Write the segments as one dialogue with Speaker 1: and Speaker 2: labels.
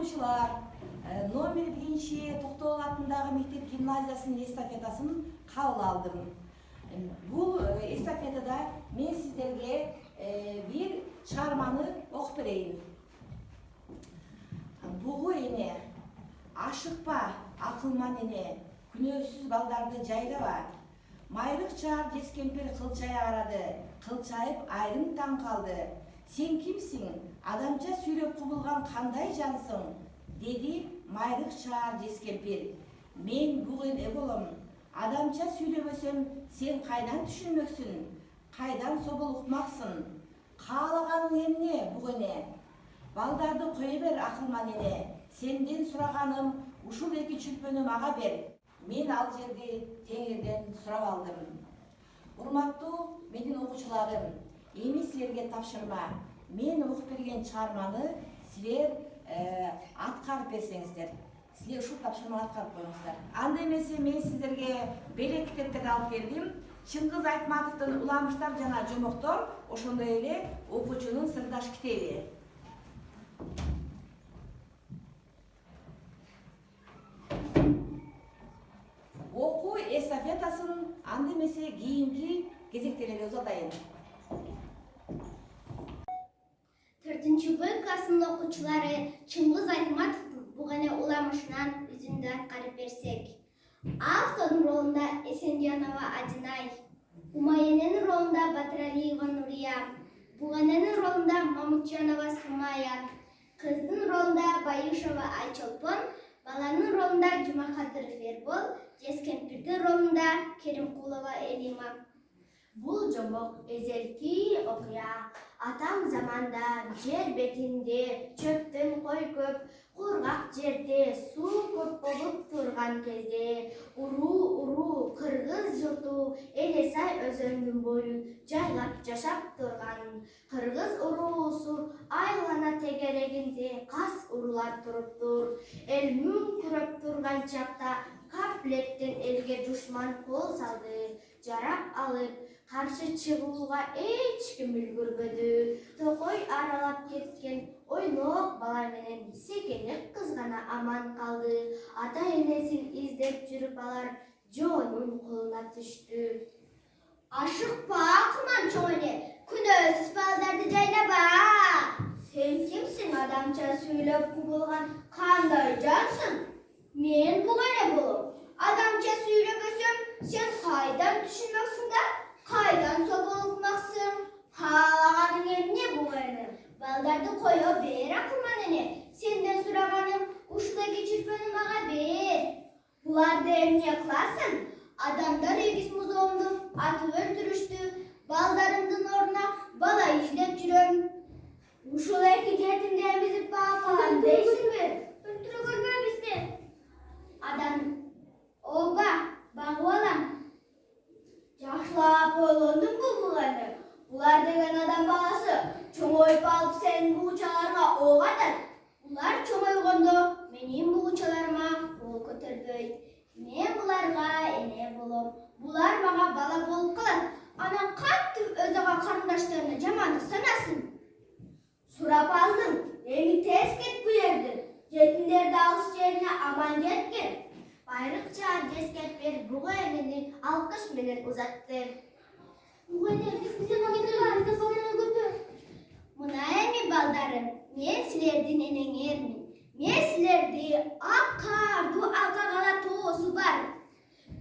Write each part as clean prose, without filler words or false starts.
Speaker 1: окуучулар, номер 1 Токтогул атындагы мектеп гимназиясынын эстафетасын кабыл алдым. Бул эстафетада мен сиздерге бир чыгарманы окуп берейин. Бугу эне, ашыкпа, акылман эне, күнөөсүз балдарды жайлаба. Майрык чаар жез кемпир кылчая карады, кылчайып айрым таң калды. Сен кимсиң? Адамча сүйлөп кубулган кандай жансың? Деди майрык чаар жез кемпир. Мен бугу эне болом. Адамча сүйлөбөсөм, сен кайдан түшүнмөксүн? Кайдан собол укмаксың? Каалаганың эмне бугу эне? Балдарды кое бер акылман эне. Сенден сураганым ушул 2 чүлпөнү мага бер. Мен ал жерди теңирден сурап алдым. Урматтуу менин окуучуларым, эми силерге тапшырма. Мен окуп берген чыгарманы силер аткарып берсеңиздер. Силер ушул тапшырманы аткарып коюңуздар. Анда эмесе мен сиздерге белек китептерди алып келдим. Чыңгыз Айтматовдун Уламыштар жана жомоктор, ошондой эле окуучунун сырдаш китеби. Окуу эстафетасын анда эмесе кийинки кезектерге узатайын.
Speaker 2: 4-Б классынын окуучулары Чыңгыз Айтматов буга эне уламышынан үзүндү аткарып берсек. Автонун ролунда Эсендиянова Адинай, Умайененин ролунда Батыралиева Нурия, Буганенин ролунда Мамутжанова Сумая, кыздын ролунда Баюшева Айчолпон, баланын ролунда Жумакадыров Эрбол, жез кемпирдин ролунда Керимкулова Элима. Бул жомок эзелки окуя. Атам заманда жер бетинде чөптөн кой көп, кургак жерде суу көп болуп турган кезде уруу кыргыз журту Элесай өзөнүнүн боюн жайлап жашап турган. Кыргыз уруусу айлана тегерегинде кас урулар туруптур. Эл мүңкүрөп турган чакта Каплеттен элге душман кол салды. Жарак алып каршы чыгууга эч ким үлгүрбөдү. Токой аралап кеткен ойнок бала менен секелек кыз гана аман калды. Ата энесин издеп жүрүп алар жоонун колуна түштү. Ашыкпа акылман чоң эне, күнөөсүз балдарды жайлаба. Сен кимсиң? Адамча сүйлөп кубулган кандай жансың? Мен буга эне болом. Адамча сүйлөбөсөм, сен кайдан түшүнмөксүң да? Кайдан собол укмаксың? Каалаганың эмне буга эне? Балдарды кое бер акылман эне. Сенден сураганым ушул 2 чүлпөнү мага бер. Буларды эмне кыласың? Адамдар эгиз музоомду атып өлтүрүштү. Балдарымдын ордуна бала издеп жүрөм. Ушул 2 жетимди эмизип бага калам дейсиңби? Өлтүрө көрбө бизди. Адам ооба, багып алам. Жакшылап ойлондуңбу буга эне? Булар деген адам баласы чоңоюп алып сенин бугучаларыңа ок атат. Булар чоңойгондо менин бугучаларыма кол көтөрбөйт. Мен буларга эне болом. Булар мага бала болуп калат. Анан кантип өз ага карындаштарына жамандык санасын? Сурап алдым. Эми тез кет бу жерден. Жетимдерди алыс жерине аман жеткин. Майрык чаар жез кемпир буга энени алкыш менен узатты. Буга эне бизден Мына эми балдарым, мен силердин энеңермин. Мен силерди ак каардуу Алкагала тоосу бар.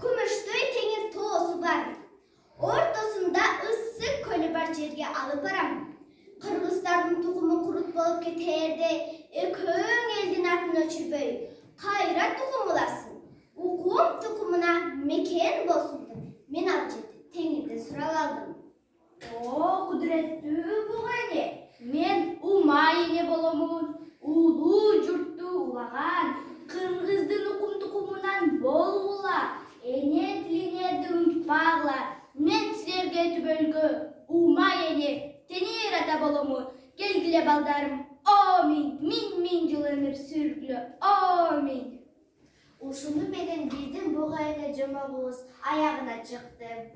Speaker 2: Күмүштөй теңир тоосу бар. Ортосунда ысык көлү бар жерге алып барам. Кыргыздардын тукуму курут болуп кетээрде экөөң элдин атын өчүрбөй, кайра тукумуласын. Укум тукумуна мекен болсун деп мен ал жерде теңирден сурап алдым. О, кудуреттүү буга эне. Мен Умай эне боломун. Улуу журтту улаган кыргыздын укум тукумунан болгула. Эне тилиңерди унутпагыла. Мен силерге түбөлгө Умай эне тенер ата боломун. Келгиле балдарым. Амин. Миң жыл өмүр сүргүлө. Амин. Ушуну менен биздин буга эне жомогубуз аягына чыкты.